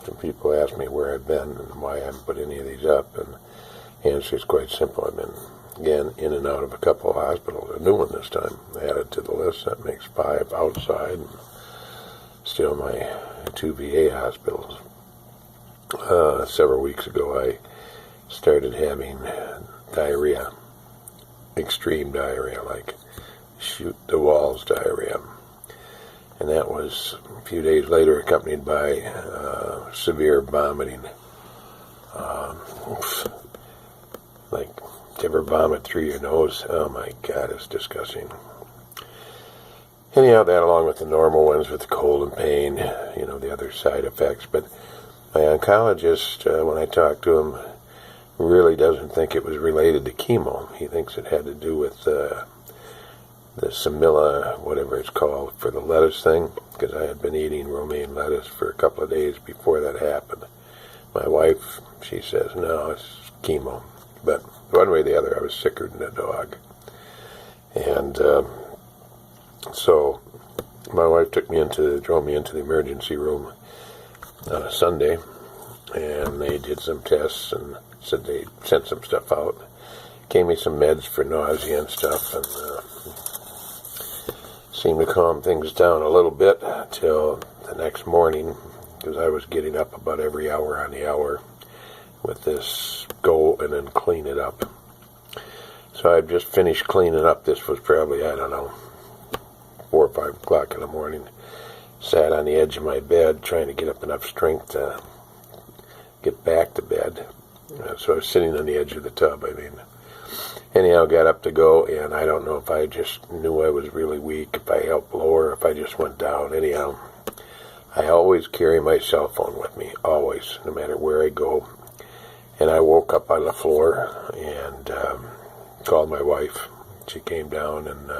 Often people ask me where I've been and why I haven't put any of these up, and the answer is quite simple. I've been, again, in and out of a couple of hospitals. A new one this time added to the list. That makes 5 outside, and still my 2 VA hospitals. Several weeks ago, I started having diarrhea, extreme diarrhea, like shoot the walls diarrhea. And that was a few days later accompanied by severe vomiting. Like, to ever vomit through your nose? Oh my God, it's disgusting. Anyhow, that along with the normal ones with the cold and pain, the other side effects. But my oncologist, when I talked to him, really doesn't think it was related to chemo. He thinks it had to do with the Simila, whatever it's called, for the lettuce thing, because I had been eating romaine lettuce for a couple of days before that happened. My wife, she says, no, it's chemo. But one way or the other, I was sicker than a dog. And so my wife drove me into the emergency room on a Sunday, and they did some tests and said they sent some stuff out. Gave me some meds for nausea and stuff, and seemed to calm things down a little bit till the next morning, because I was getting up about every hour on the hour with this go and then clean it up. So I'd just finished cleaning up. This was probably, 4 or 5 o'clock in the morning. Sat on the edge of my bed trying to get up enough strength to get back to bed. So I was sitting on the edge of the tub, Anyhow, got up to go, and I don't know if I just knew I was really weak, if I helped lower, if I just went down. Anyhow, I always carry my cell phone with me, always, no matter where I go. And I woke up on the floor and called my wife. She came down, and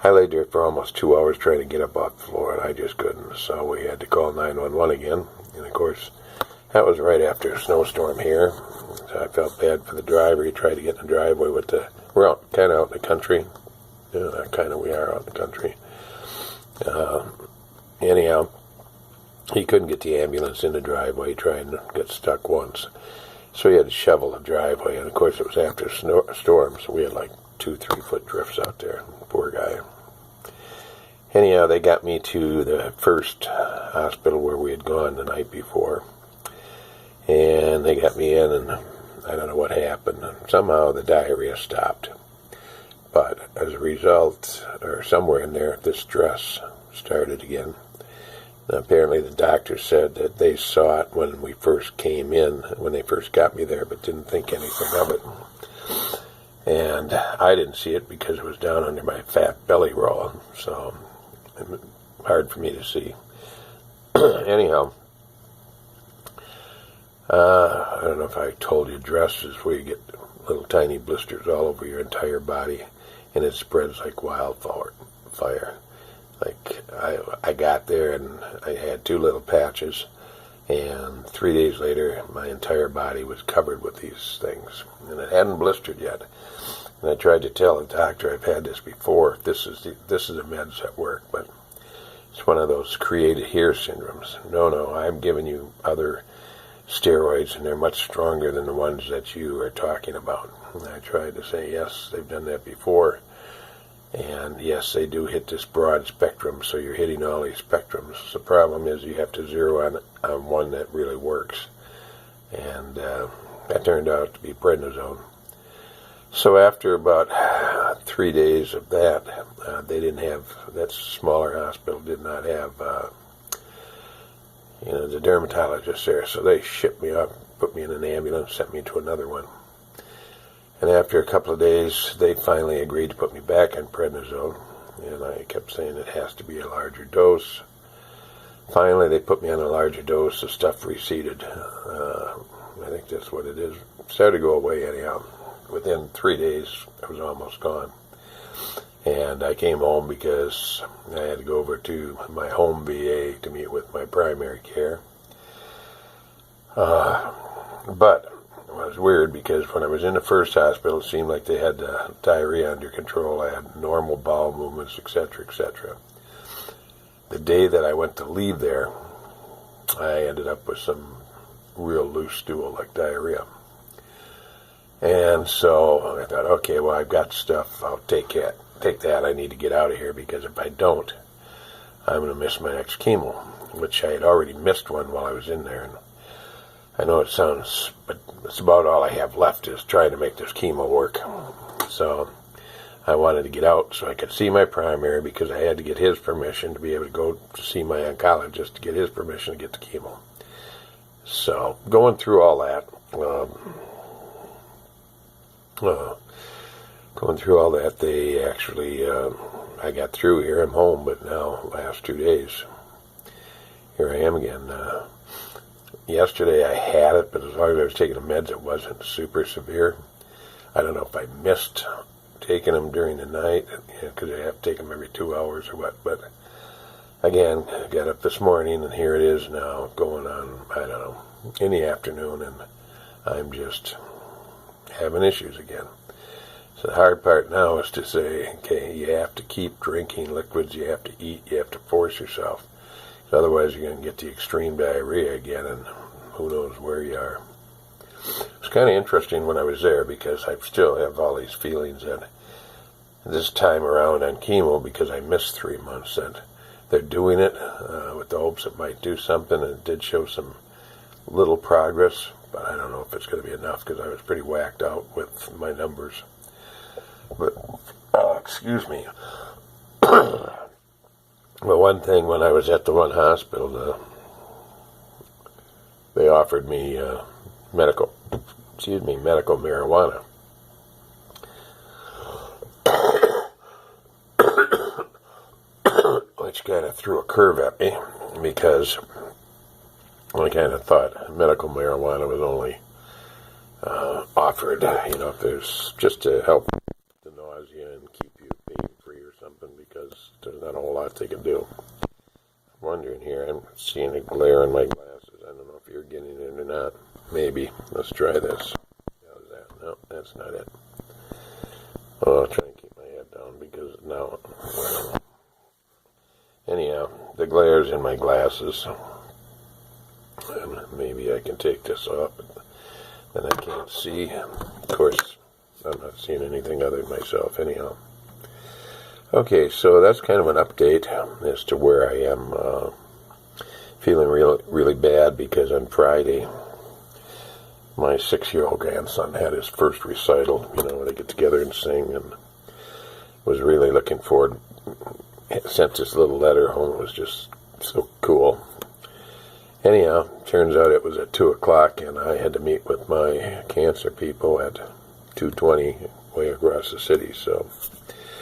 I laid there for almost 2 hours trying to get up off the floor, and I just couldn't. So we had to call 911 again. And, of course, that was right after a snowstorm here. So I felt bad for the driver. He tried to get in the driveway we're kind of out in the country. We are out in the country. Anyhow, he couldn't get the ambulance in the driveway. He tried and got stuck once. So he had to shovel the driveway. And, of course, it was after a storm, so we had like 2-3 foot drifts out there. Poor guy. Anyhow, they got me to the first hospital where we had gone the night before. And they got me in, and I don't know what happened. Somehow the diarrhea stopped. But as a result, or somewhere in there, the stress started again. Now, apparently the doctor said that they saw it when we first came in, when they first got me there, but didn't think anything of it. And I didn't see it because it was down under my fat belly roll, so it was hard for me to see. Anyhow, I don't know if I told you, DRESS is where you get little tiny blisters all over your entire body, and it spreads like wildfire. Like, I got there, and I had 2 little patches, and 3 days later, my entire body was covered with these things, and it hadn't blistered yet. And I tried to tell the doctor, I've had this before, this is the meds that work, but it's one of those created here syndromes. No, I'm giving you other steroids, and they're much stronger than the ones that you are talking about. And I tried to say, yes, they've done that before, and yes, they do hit this broad spectrum, so you're hitting all these spectrums. The problem is you have to zero on one that really works, and that turned out to be prednisone. So after about 3 days of that, they didn't have, that smaller hospital did not have the dermatologist there, so they shipped me up, put me in an ambulance, sent me to another one. And after a couple of days, they finally agreed to put me back on prednisone, and I kept saying it has to be a larger dose. Finally, they put me on a larger dose, the stuff receded. I think that's what it is. It started to go away anyhow. Within 3 days, it was almost gone. And I came home because I had to go over to my home VA to meet with my primary care. But it was weird because when I was in the first hospital, it seemed like they had the diarrhea under control. I had normal bowel movements, etc., etc. The day that I went to leave there, I ended up with some real loose stool, like diarrhea. And so I thought, okay, well, I've got stuff. I'll take that. I need to get out of here, because if I don't, I'm going to miss my next chemo, which I had already missed one while I was in there. And I know it sounds, but it's about all I have left is trying to make this chemo work. So I wanted to get out so I could see my primary, because I had to get his permission to be able to go to see my oncologist, to get his permission to get the chemo. So going through all that, they actually, I got through here. I'm home, but now last 2 days, here I am again. Yesterday I had it, but as long as I was taking the meds, it wasn't super severe. I don't know if I missed taking them during the night, because I have to take them every 2 hours or what. But again, I got up this morning, and here it is now, going on, I don't know, in the afternoon, and I'm just having issues again. So the hard part now is to say, okay, you have to keep drinking liquids, you have to eat, you have to force yourself. Otherwise, you're going to get the extreme diarrhea again, and who knows where you are. It's kind of interesting when I was there, because I still have all these feelings that this time around on chemo, because I missed 3 months, that they're doing it with the hopes it might do something, and it did show some little progress, but I don't know if it's going to be enough, because I was pretty whacked out with my numbers. But, excuse me. Well, one thing, when I was at the one hospital, they offered me medical marijuana. Which kind of threw a curve at me, because I kind of thought medical marijuana was only offered, if there's just to help the nausea and keep you pain-free or something, because there's not a whole lot they can do. I'm wondering here, I'm seeing a glare in my glasses. I don't know if you're getting it or not. Maybe. Let's try this. How's that? No, that's not it. Oh, I'll try and keep my head down, because now, anyhow, the glare's in my glasses. And maybe I can take this off, but then I can't see. Of course, I'm not seeing anything other than myself anyhow. Okay, so that's kind of an update as to where I am. Feeling really bad, because on Friday, my 6-year-old grandson had his first recital, when they get together and sing, and was really looking forward. Sent this little letter home. It was just so cool. Anyhow, turns out it was at 2 o'clock, and I had to meet with my cancer people at 2:20 way across the city, so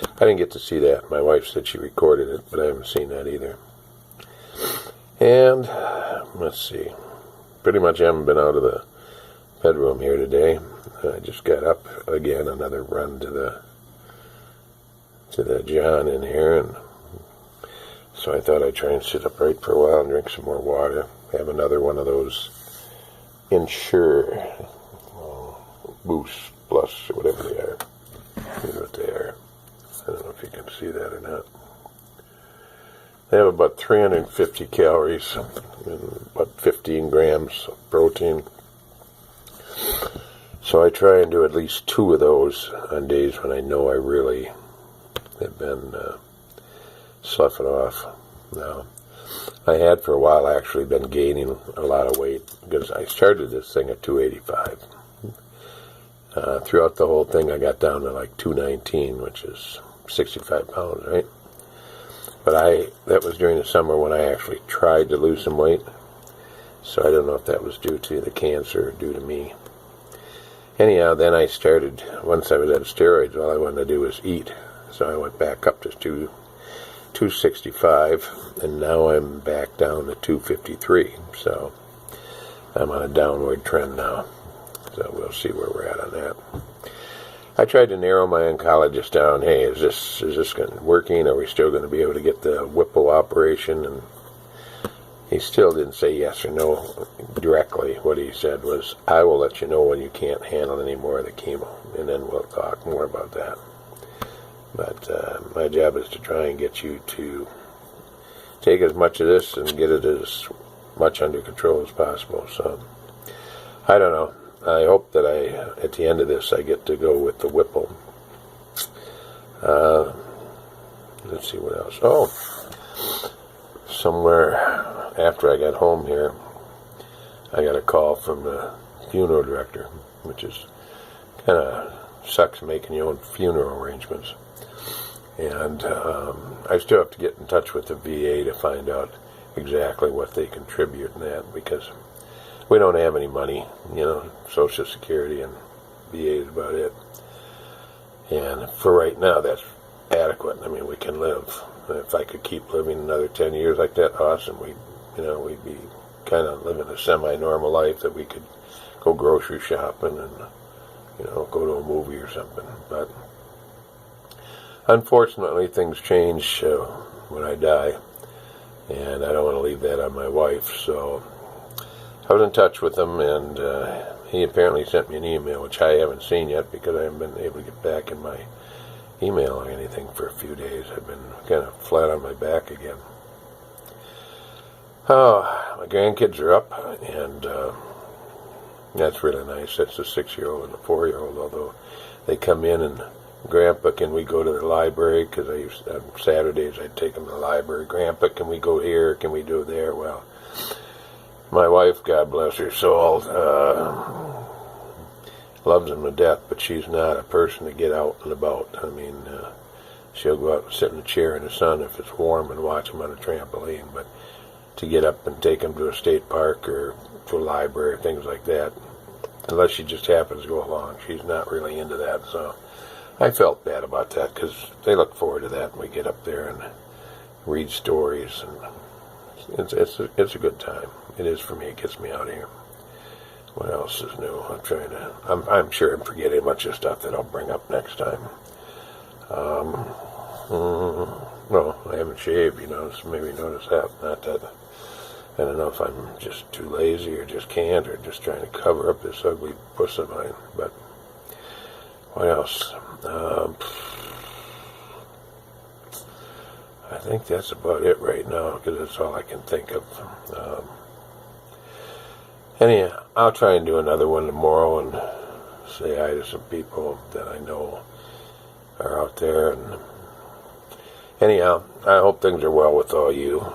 I didn't get to see that. My wife said she recorded it, but I haven't seen that either. And, let's see, pretty much haven't been out of the bedroom here today. I just got up again, another run to the John in here, and so I thought I'd try and sit upright for a while and drink some more water. Have another one of those Ensure Boost Plus, or whatever they are. Here's what they are. I don't know if you can see that or not. They have about 350 calories and about 15 grams of protein. So I try and do at least 2 of those on days when I know I really have been sloughing off. Now, I had for a while actually been gaining a lot of weight, because I started this thing at 285. Throughout the whole thing, I got down to like 219, which is 65 pounds, right? But that was during the summer when I actually tried to lose some weight. So I don't know if that was due to the cancer or due to me. Anyhow, then I started, once I was out of steroids, all I wanted to do was eat. So I went back up to 265, and now I'm back down to 253. So I'm on a downward trend now. So we'll see where we're at on that. I tried to narrow my oncologist down. Hey, is this working? Are we still going to be able to get the Whipple operation? And he still didn't say yes or no directly. What he said was, I will let you know when you can't handle any more of the chemo, and then we'll talk more about that. But my job is to try and get you to take as much of this and get it as much under control as possible. So I don't know. I hope that at the end of this, I get to go with the Whipple. Let's see what else. Oh, somewhere after I got home here, I got a call from the funeral director, which is kind of sucks making your own funeral arrangements. And I still have to get in touch with the VA to find out exactly what they contribute in that, because we don't have any money, Social Security and VA is about it. And for right now, that's adequate. I mean, we can live. If I could keep living another 10 years like that, awesome. We'd be kind of living a semi-normal life that we could go grocery shopping and, go to a movie or something. But unfortunately, things change when I die, and I don't want to leave that on my wife. So I was in touch with him, and he apparently sent me an email, which I haven't seen yet because I haven't been able to get back in my email or anything for a few days. I've been kind of flat on my back again. Oh, my grandkids are up, and that's really nice. That's a 6-year-old and a 4-year-old, although they come in and, Grandpa, can we go to the library? Because on Saturdays I'd take them to the library. Grandpa, can we go here? Can we do there? Well, my wife, God bless her soul, loves them to death, but she's not a person to get out and about. I mean, she'll go out and sit in a chair in the sun if it's warm and watch them on a trampoline, but to get up and take them to a state park or to a library, things like that, unless she just happens to go along, she's not really into that. So I felt bad about that because they look forward to that, and we get up there and read stories, and it's a good time. It is for me. It gets me out of here. What else is new? I'm sure I'm forgetting a bunch of stuff that I'll bring up next time. No, I haven't shaved, so maybe notice that. Not that, I don't know if I'm just too lazy or just can't or just trying to cover up this ugly puss of mine. But what else? I think that's about it right now because that's all I can think of. Anyhow, I'll try and do another one tomorrow and say hi to some people that I know are out there. And anyhow, I hope things are well with all you.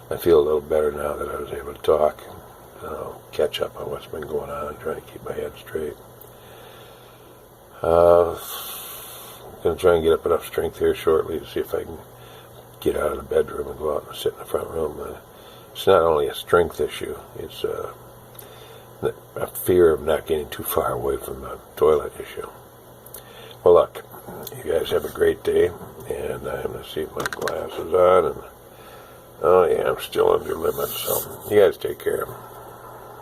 I feel a little better now that I was able to talk. Catch up on what's been going on and try to keep my head straight. I'm going to try and get up enough strength here shortly to see if I can get out of the bedroom and go out and sit in the front room. It's not only a strength issue, it's a fear of not getting too far away from the toilet issue. Well, look, you guys have a great day, and I'm going to see if my glass is on, and oh yeah, I'm still under limits, so you guys take care.